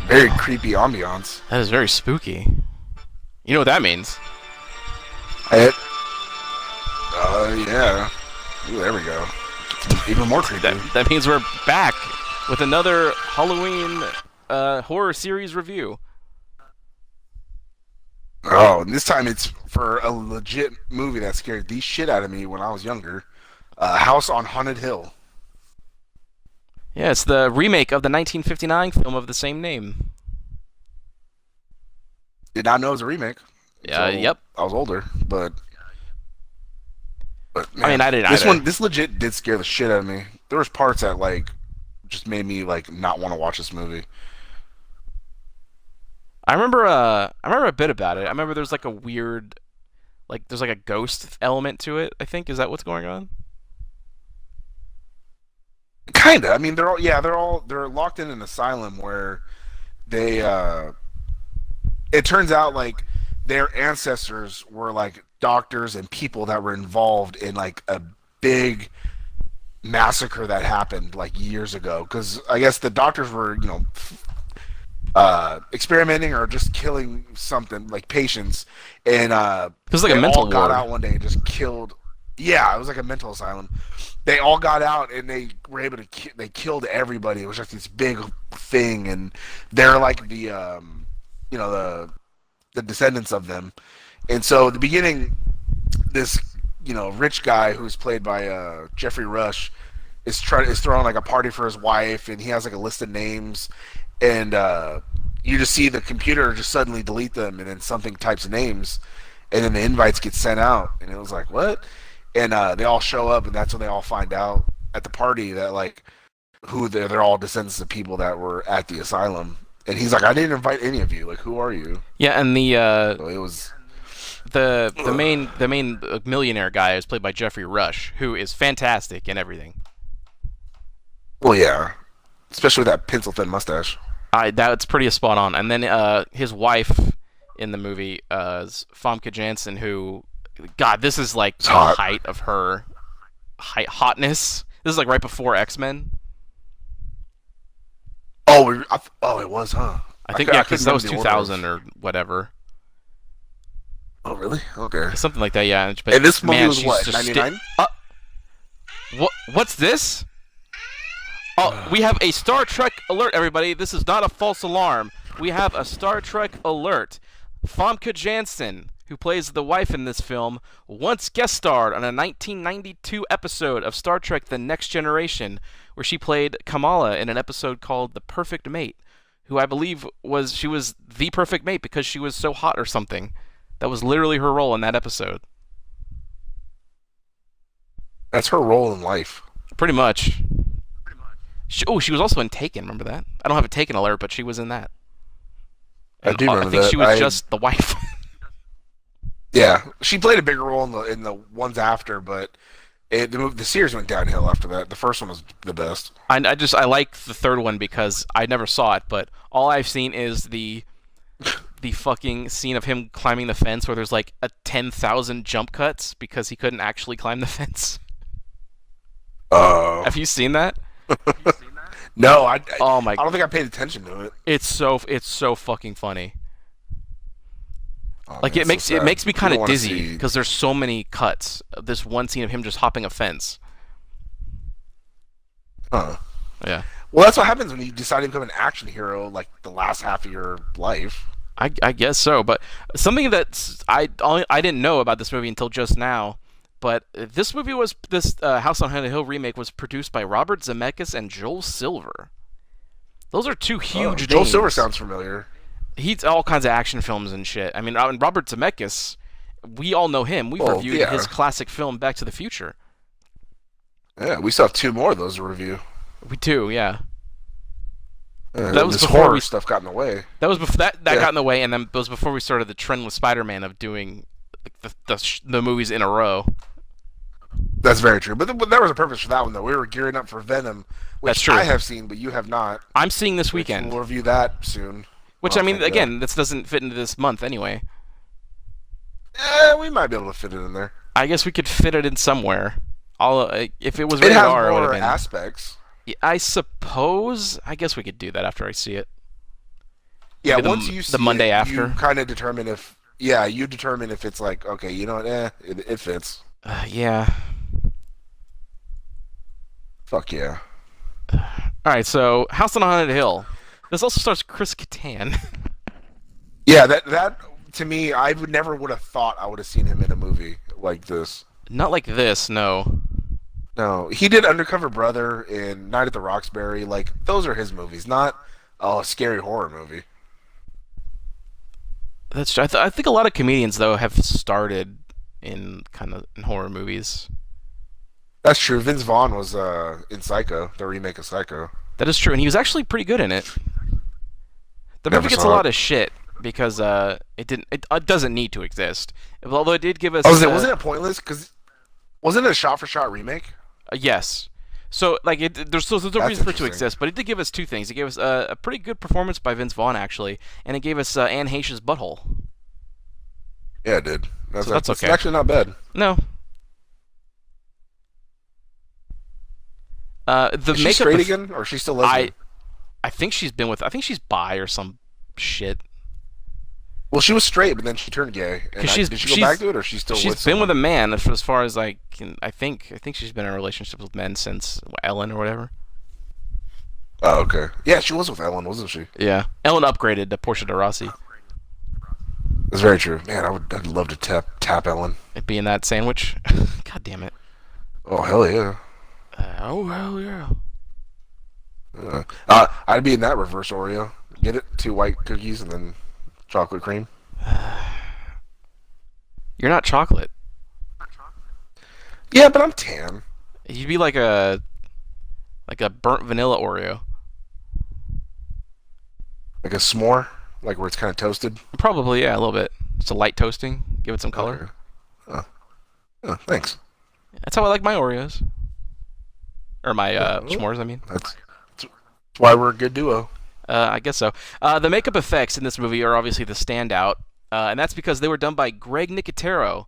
Very creepy ambiance. That is very spooky. You know what that means? It, yeah. Ooh, there we go. Even more creepy. That means we're back with another Halloween horror series review. Oh, and this time it's for a legit movie that scared the shit out of me when I was younger. House on Haunted Hill. Yeah, it's the remake of the 1959 film of the same name. Did not know it was a remake. Yeah, yep. I was older, but man, I mean, I didn't. This legit did scare the shit out of me. There was parts that like just made me like not want to watch this movie. I remember a bit about it. I remember there's like a weird, like there's like a ghost element to it. I think is that what's going on? Kinda. I mean, they're locked in an asylum where they it turns out like their ancestors were like doctors and people that were involved in like a big massacre that happened like years ago. Because I guess the doctors were experimenting or just killing something like patients, and It was like a they mental all got ward. out one day and just killed. Yeah, it was like a mental asylum. They all got out and they were able to. They killed everybody. It was just this big thing, and they're like you know, the descendants of them. And so at the beginning, this rich guy who's played by Jeffrey Rush is throwing like a party for his wife, and he has like a list of names, and you just see the computer just suddenly delete them, and then something types names, and then the invites get sent out, and it was like what? And they all show up, and that's when they all find out at the party that like who they're all descendants of people that were at the asylum. And he's like, I didn't invite any of you. Like, who are you? Yeah, and So it was the main millionaire guy is played by Jeffrey Rush, who is fantastic in everything. well, yeah, especially with that pencil thin mustache. That's pretty spot on. And then his wife in the movie is Famke Janssen, who, God, this is like It's the hot. height of her hotness. This is like right before X-Men. Oh, it was, huh? I think I yeah, couldn't because that was remember the order 2000 or whatever, Oh, really? Okay. something like that. Yeah, but And this movie man, was she's what, just 99? What's this? Oh, we have a Star Trek alert, everybody. This is not a false alarm. We have a Star Trek alert. Famke Janssen, who plays the wife in this film, once guest starred on a 1992 episode of Star Trek The Next Generation, where she played Kamala in an episode called The Perfect Mate, who I believe was the perfect mate because she was so hot or something. That was literally her role in that episode. That's her role in life. Pretty much. She was also in Taken. Remember that? I don't have a Taken alert, but she was in that. I And do remember I think that. she was just the wife. Yeah, she played a bigger role in the ones after, but the series went downhill after that. The first one was the best. I like the third one because I never saw it, but all I've seen is the fucking scene of him climbing the fence where there's like a 10,000 jump cuts because he couldn't actually climb the fence. Uh, Have you seen that? no, Oh my! I don't think I paid attention to it. It's so fucking funny. Oh, Like man, it makes so it sad. makes me kind You of don't wanna dizzy see- because there's so many cuts. This one scene of him just hopping a fence. Huh. Yeah, Well, that's what happens when you decide to become an action hero, like the last half of your life. I guess so. But something that I didn't know about this movie until just now. But this House on Haunted Hill remake was produced by Robert Zemeckis and Joel Silver. Those are two huge names. Joel Silver sounds familiar. He's all kinds of action films and shit. I mean, and Robert Zemeckis, we all know him. We've Oh, reviewed yeah. his classic film Back to the Future. Yeah, we still have two more of those to review. We do, yeah. That was this before horror we- stuff got in the way. That was before that Yeah. got in the way, and then it was before we started the trend with Spider-Man of doing like the movies in a row. That's very true. But there was a purpose for that one, though. We were gearing up for Venom, which That's true. I have seen, but you have not. I'm seeing this Which weekend, We'll review that soon. which I mean, Okay, again, this doesn't fit into this month anyway. we might be able to fit it in there. I guess we could fit it in somewhere. If it was It rated has R, it would more have been. aspects. I suppose. I guess we could do that after I see it. Yeah, Maybe once you the see Monday it, after. you kind of determine if yeah, you determine if it's like okay, you know what, it fits. Yeah. Fuck yeah. All right, so House on Haunted Hill. This also stars Chris Kattan. Yeah, that to me, would have thought I would have seen him in a movie like this. Not like this, no. No, he did Undercover Brother and Night at the Roxbury. Like those are his movies, not a scary horror movie. That's true. I think a lot of comedians though have started in kind of in horror movies. That's true. Vince Vaughn was in Psycho, the remake of Psycho. That is true, and he was actually pretty good in it. The movie Never gets a saw lot it. of shit because it doesn't need to exist. Although it did give us Oh, wasn't it pointless? Because wasn't it a shot-for-shot remake? yes. So like there's no That's reason for it to interesting. exist, but it did give us two things. It gave us a pretty good performance by Vince Vaughn actually, and it gave us Anne Heche's butthole. Yeah, it did. So that's It's okay. actually not bad. No, the Is she makeup. straight again, or is she still lesbian? I think she's been with. I think she's bi or some shit. Well, she was straight, but then she turned gay. And Because did she go back to it, or she's still she's with been with someone? a man as far as I can. I think she's been in relationships with men since Ellen or whatever. Oh, okay. Yeah, she was with Ellen, wasn't she? Yeah, Ellen upgraded to Portia de Rossi. That's very true. Man, I'd love to tap Ellen. It being that sandwich. God damn it. Oh hell yeah. Oh hell yeah. I'd be in that reverse Oreo. Get it, 2 white cookies and then chocolate cream. You're not chocolate. Yeah, but I'm tan. You'd be like a burnt vanilla Oreo. Like a s'more, like where it's kind of toasted. Probably yeah, a little bit. Just a light toasting. Give it some color. Okay. Oh, thanks. That's how I like my Oreos. Or my Oh. s'mores, I mean. That's why we're a good duo. I guess so. The makeup effects in this movie are obviously the standout, and that's because they were done by Greg Nicotero.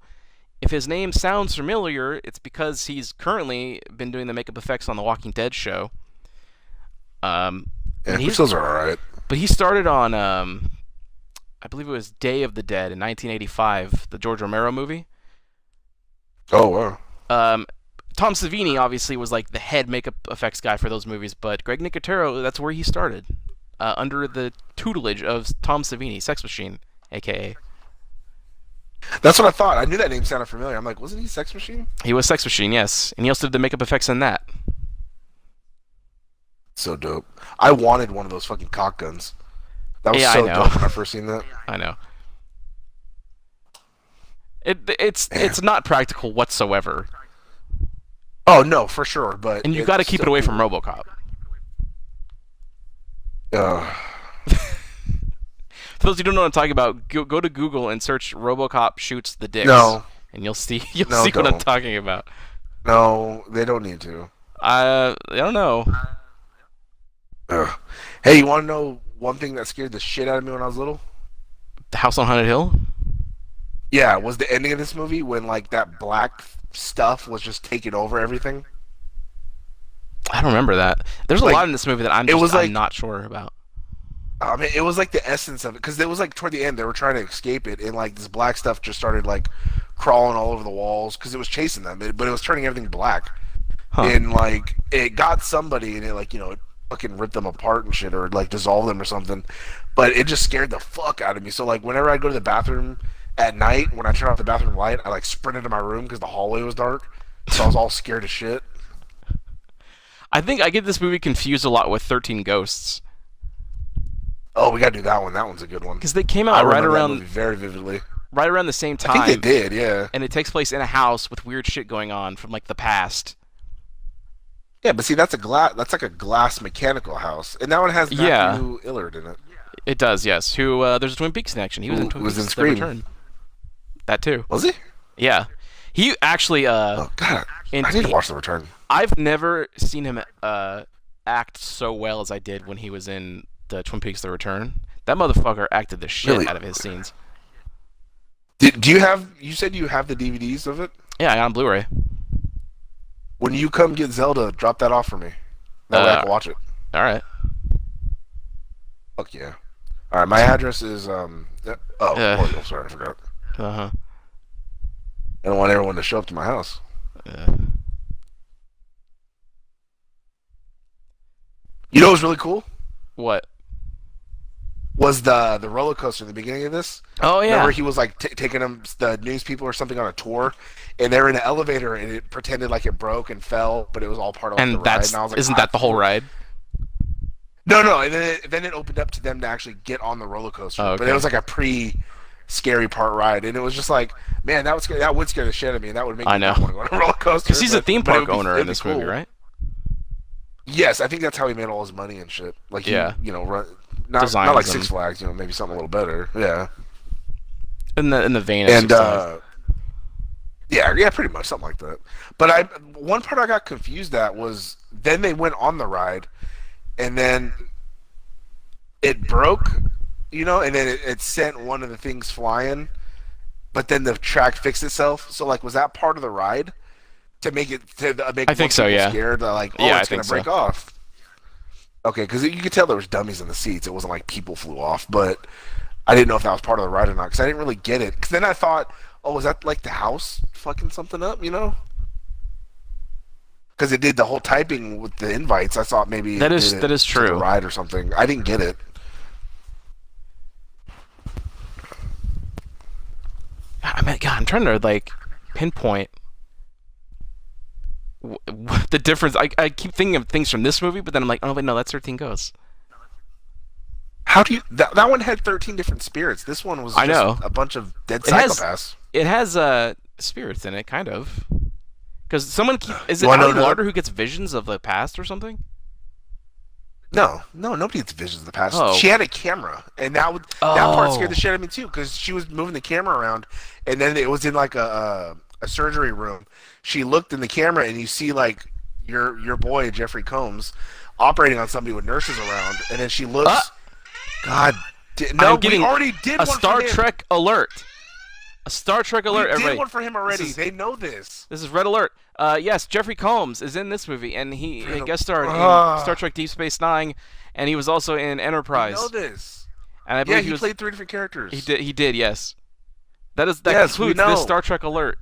If his name sounds familiar, it's because he's currently been doing the makeup effects on the Walking Dead show. Yeah, and which those are alright. But he started on, I believe it was Day of the Dead in 1985, the George Romero movie. Oh wow. Tom Savini obviously was like the head makeup effects guy for those movies, but Greg Nicotero, that's where he started, under the tutelage of Tom Savini, Sex Machine, aka. That's what I thought. I knew that name sounded familiar. I'm like, wasn't he Sex Machine? He was Sex Machine, yes, and he also did the makeup effects in that. So dope. I wanted one of those fucking cock guns. That was Yeah, I so know. dope when I first seen that. I know. It's Man. it's not practical whatsoever, Oh no, for sure. But and you got to keep it away from RoboCop. Uh, For those who don't know what I'm talking about, go to Google and search RoboCop shoots the dicks. No. And you'll see No, what I'm don't. talking about. no, they don't need to. I don't know. Ugh. Hey, you want to know one thing that scared the shit out of me when I was little? The House on Haunted Hill? Yeah, was the ending of this movie when like that black stuff was just taking over everything. I don't remember that. There's a Like, lot in this movie that I'm not sure about. I mean, it was like the essence of it because it was like toward the end they were trying to escape it, and like this black stuff just started like crawling all over the walls because it was chasing them, but it was turning everything black, Huh. and like it got somebody, and it like it fucking ripped them apart and shit, or like dissolved them or something, but it just scared the fuck out of me. So like whenever I go to the bathroom at night, when I turn off the bathroom light, I like sprinted to my room because the hallway was dark, so I was all scared as shit. I think I get this movie confused a lot with 13 Ghosts Oh, we gotta do that one. That one's a good one. because they came I out remember that movie very vividly. right around the same I time. think they did, yeah. And it takes place in a house with weird shit going on from like the past. Yeah, but see, that's a glass. That's like a glass mechanical house, and that one has Yeah. Matthew Illard in it. It does, yes. Who there's a Twin Peaks connection. He was in Who Twin was Peaks: in The Scream. Return. That too. Was he? Yeah. He actually Oh God, and I need to watch The Return. I've never seen him act so well as I did when he was in the Twin Peaks: The Return. That motherfucker acted the shit Really? out of his scenes. Do you have? You said you have the DVDs of it. Yeah, I got on Blu-ray. When you come get Zelda, drop that off for me. That way I can watch it. All right. Fuck yeah. All right, my address is Uh, Royal. Sorry, I forgot. uh-huh. I don't want everyone to show up to my house. Uh, You know what was really cool? what? Was the roller coaster in the beginning of this? Oh yeah. Remember, he was like taking them the news people or something on a tour, and they were in an elevator, and it pretended like it broke and fell, but it was all part of like, the And ride. that's And I was like, isn't that the whole ride? No, no. And then it opened up to them to actually get on the roller coaster, Oh, but it okay. was like a scary part ride, and it was just like, man, that would scare the shit out of me, and that would make I me know. not want to go on a roller coaster. Because he's a theme but it park would be- owner it'd in be this cool. movie, right? Yes, I think that's how he made all his money and shit. Like he, Yeah. not Designs like them. Six Flags, maybe something a little better. Yeah. In the vein of And Six Flags. yeah, pretty much something like that. But one part I got confused at was then they went on the ride, and then it broke, and then it sent one of the things flying, but then the track fixed itself. So like, was that part of the ride to make it to make I think more so, people yeah. scared? They're like, Yeah, I it's gonna think break so. off. Okay, because you could tell there was dummies in the seats. It wasn't like people flew off, but I didn't know if that was part of the ride or not because I didn't really get it. Because then I thought, oh, was that like the house fucking something up? Because it did the whole typing with the invites. I thought maybe That it is did that it is to the true. ride or something. I didn't get it. I mean, God, I'm trying to like pinpoint the difference. I keep thinking of things from this movie, but then I'm like, oh wait, no, that's 13 Ghosts. How do you that one had 13 different spirits? This one was I just know. a bunch of dead It has psychopaths. it has spirits in it, kind of. Because is it You wanna Ali know Larder who gets visions of the past or something? No, nobody gets visions of the past. Oh. She had a camera, and that part scared the shit out of me too, because she was moving the camera around, and then it was in like a surgery room. She looked in the camera, and you see like your boy Jeffrey Combs operating on somebody with nurses around, and then she looks. God, no, I'm getting we already did a one Star for him. Trek alert. A Star Trek We alert, did everybody. one for him already. This is- They know this. This is Red Alert. Yes, Jeffrey Combs is in this movie, and he guest starred in Ah. Star Trek Deep Space Nine, and he was also in They Enterprise. know this. And I Yeah, believe he was played 3 different characters. he did. He did. Yes. That Yes, we concludes know. this Star Trek alert.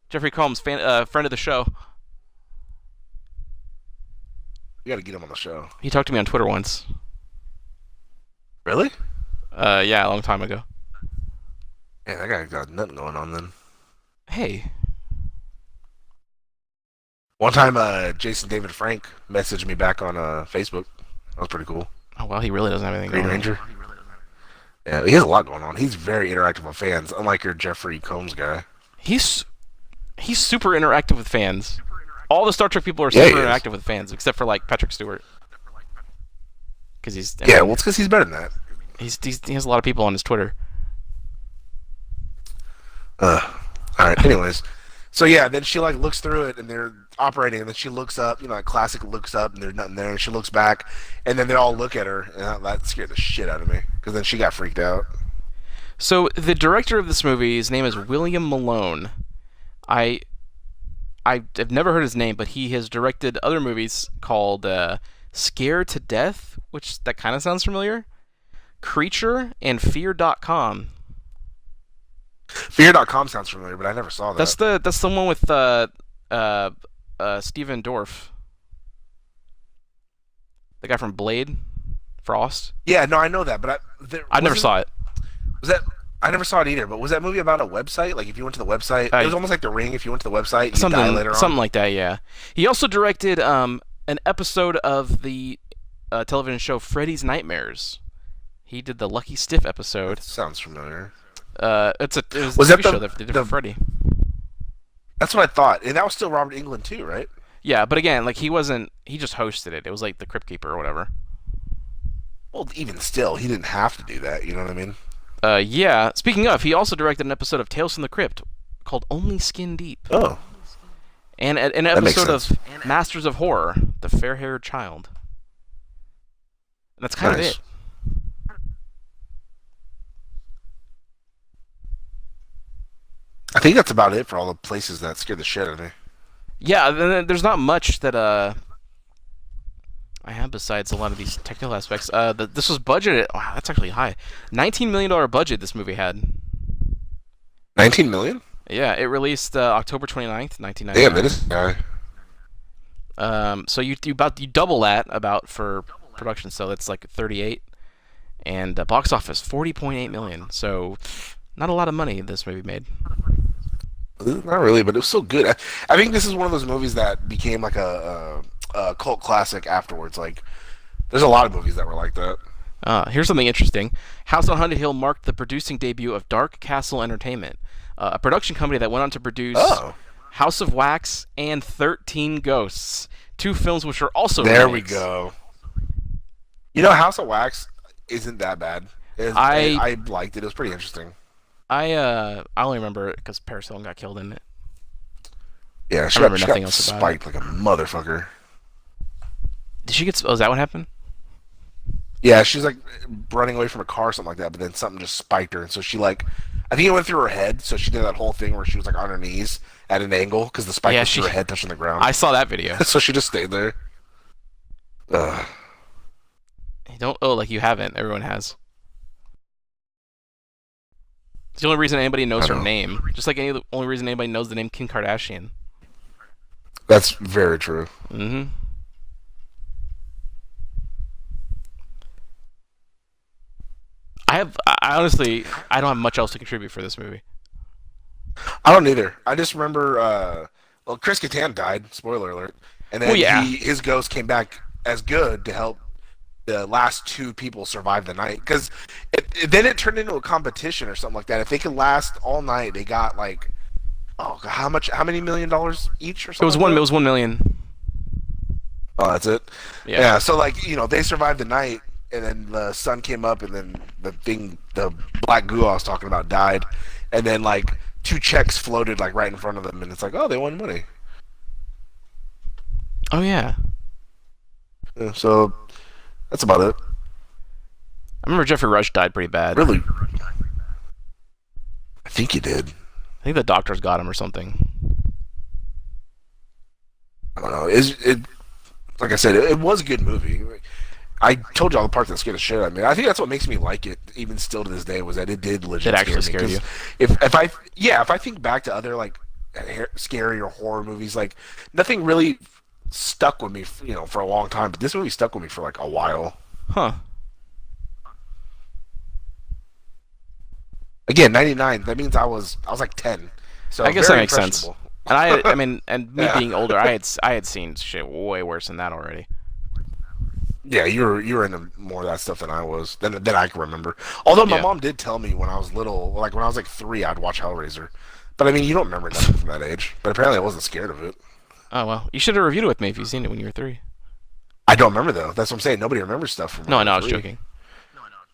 Jeffrey Combs, friend of the show. You got to get him on the show. He talked to me on Twitter once. Really? Yeah, a long time ago. Yeah, that guy got nothing going on then. Hey, One time, Jason David Frank messaged me back on Facebook. That was pretty cool. oh well, he really doesn't have anything Green going on. Ranger. Yeah, he has a lot going on. He's very interactive with fans, unlike your Jeffrey Combs guy. He's super interactive with fans. All the Star Trek people are Yeah, super he is. interactive with fans, except for like Patrick Stewart, because he's Yeah, well, it's because he's better than that. he has a lot of people on his Twitter. All right. Anyways, so yeah, then she like looks through it and they're operating, and then she looks up, like classic looks up and there's nothing there, and she looks back, and then they all look at her, and that scared the shit out of me because then she got freaked out. So the director of this movie, his name is William Malone. I've never heard his name, but he has directed other movies called Scared to Death, which that kind of sounds familiar. Creature and Fear.com. Fear.com sounds familiar, but I never saw that. That's the one with Steven Dorff, the guy from Blade, Frost. Yeah, no, I know that, but I never saw it. Was that? I never saw it either. But was that movie about a website? Like, if you went to the website, it was almost like The Ring. If you went to the website, you die later on. Something like that. Yeah. He also directed an episode of the television show Freddy's Nightmares. He did the Lucky Stiff episode. Sounds familiar. It was Was a that TV the- show that they did the- for Freddy. That's what I thought, and that was still Robert Englund too, right? Yeah, but again, like he just hosted it. It was like the Crypt Keeper or whatever. Well, even still, he didn't have to do that. You know what I mean? Yeah. Speaking of, he also directed an episode of Tales from the Crypt called Only Skin Deep, Oh, and an That makes episode sense. of Masters of Horror, The Fair-Haired Child. And that's kind of Nice. it. I think that's about it for all the places that scared the shit out of me. Yeah, there's not much that I have besides a lot of these technical aspects. This was budgeted. Wow, that's actually high. $19 million budget this movie had. 19 million? Yeah, it released October 29th, 1999. Damn, that is guy. So you double that about for production, so that's like 38, and box office 40.8 million. So not a lot of money this movie made. Not really, but it was so good. I think this is one of those movies that became like a cult classic afterwards. Like, there's a lot of movies that were like that. Here's something interesting. House on Haunted Hill marked the producing debut of Dark Castle Entertainment, a production company that went on to produce House of Wax and 13 Ghosts, two films which are also There remakes. we go. You know, House of Wax isn't that bad. I liked it. It was pretty interesting. I only remember it because Paris Hilton got killed in it. Yeah, she remember got nothing else about spiked like a motherfucker. Did she get? Oh, is that what happened? Yeah, she's like running away from a car or something like that, but then something just spiked her, and so she like, I think it went through her head, so she did that whole thing where she was like on her knees at an angle because the spike was through her head touching the ground. I saw that video. So she just stayed there. Ugh. You don't. Oh, like you haven't. Everyone has. It's the only reason anybody knows her name. Just like the only reason anybody knows the name Kim Kardashian. That's very true. Mm-hmm. I honestly, I don't have much else to contribute for this movie. I don't either. I just remember, well, Chris Kattan died. Spoiler alert. And then his ghost came back as good to help the last two people survive the night. Because then it turned into a competition or something like that. If they could last all night, they got like, oh, how many $1 million each or something? It was 1 million. Oh, that's it. Yeah. So like, you know, they survived the night. And then the sun came up, and then the black goo I was talking about died, and then like 2 checks floated like right in front of them, and it's like, oh, they won money. Oh yeah. So that's about it. I remember Jeffrey Rush died pretty bad. Really? I think he did. I think the doctors got him or something. I don't know. It like I said, it was a good movie. I told you all the parts that scared the shit out of me. I think that's what makes me like it, even still to this day, was that it did legit scare you. If I think back to other like scary or horror movies, like nothing really stuck with me, you know, for a long time. But this movie stuck with me for like a while. Huh. Again, 99. That means I was like 10. So I guess that makes sense. And I mean, me being older, I had seen shit way worse than that already. Yeah, you were into more of that stuff than I was, than I can remember. Although my mom did tell me when I was little, like when I was like 3, I'd watch Hellraiser. But I mean, you don't remember nothing from that age. But apparently, I wasn't scared of it. Oh well, you should have reviewed it with me if you've seen it when you were 3. I don't remember though. That's what I'm saying. Nobody remembers stuff from. No, I was joking.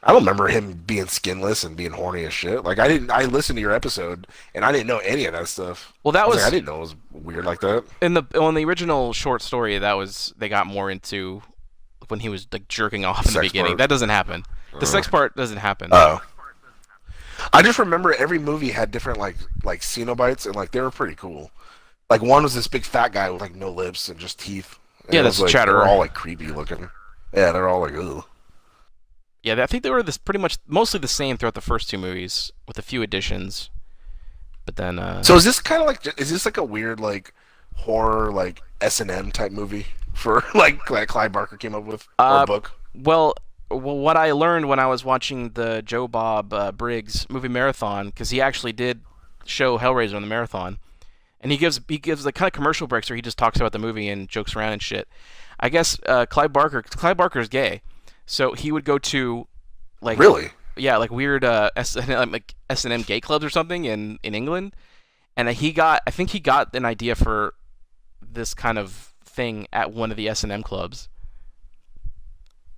I don't remember him being skinless and being horny as shit. Like I listened to your episode and I didn't know any of that stuff. Well, that was I didn't know it was weird like that. On the original short story. They got more into when he was like jerking off in the beginning. That doesn't happen. The sex part doesn't happen. Oh. I just remember every movie had different like Cenobites, and like they were pretty cool. Like one was this big fat guy with like no lips and just teeth. And yeah, that's like, Chatterer. They're all like creepy looking. Yeah, they're all like ugh. Yeah, I think they were pretty much mostly the same throughout the first 2 movies, with a few additions. But then. So is this kind of like a weird like horror like S&M type movie for like Clive Barker came up with or a book? Well, what I learned when I was watching the Joe Bob Briggs movie marathon, because he actually did show Hellraiser on the marathon, and he gives the kind of commercial breaks where he just talks about the movie and jokes around and shit. I guess Clive Barker's gay, so he would go to like really like weird S&M gay clubs or something in England, and I think he got an idea for this kind of thing at one of the S&M clubs.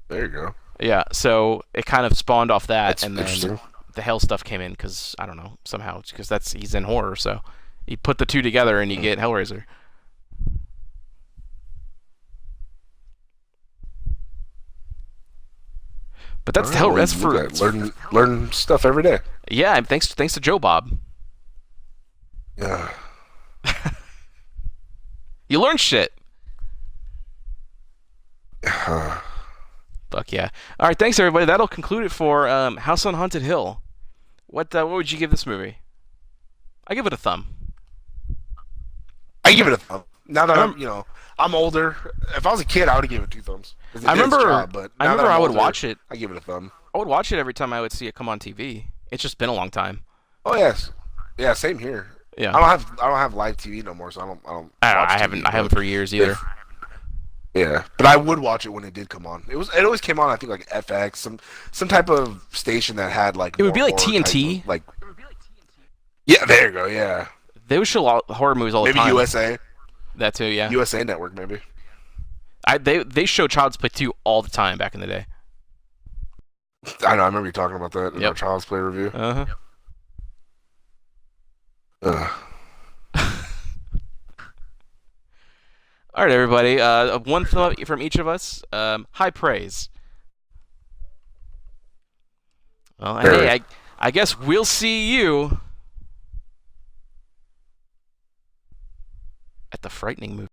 There you go. Yeah, so it kind of spawned off that, That's and then the hell stuff came in because I don't know, somehow, because he's in horror, so you put the 2 together and you get Hellraiser. But that's that's for learn stuff every day. Yeah, and thanks to Joe Bob. Yeah. You learn shit. Fuck yeah. All right, thanks everybody. That'll conclude it for House on Haunted Hill. What would you give this movie? I give it a thumb. I give it a thumb. Now that I'm- I'm older. If I was a kid, I would have given it 2 thumbs. 'Cause it I did its remember. job, but I now that remember I'm I would older, watch it. I give it a thumb. I would watch it every time I would see it come on TV. It's just been a long time. Oh yes, yeah, same here. Yeah. I don't have live TV no more, so I don't watch I TV, haven't. I but haven't for years either. Yeah, but I would watch it when it did come on. It always came on. I think like FX, some type of station that had like. It would be more like horror type TNT. of, like. Yeah, there you go. Yeah, They would show horror movies all the maybe time. USA, That too. Yeah. USA Network, maybe. They show Child's Play 2 all the time back in the day. I know. I remember you talking about that in Yep. our Child's Play review. Uh huh. Ugh. All right, everybody. One thumb up from each of us. High praise. Well, Very. hey, I guess we'll see you at the frightening movie.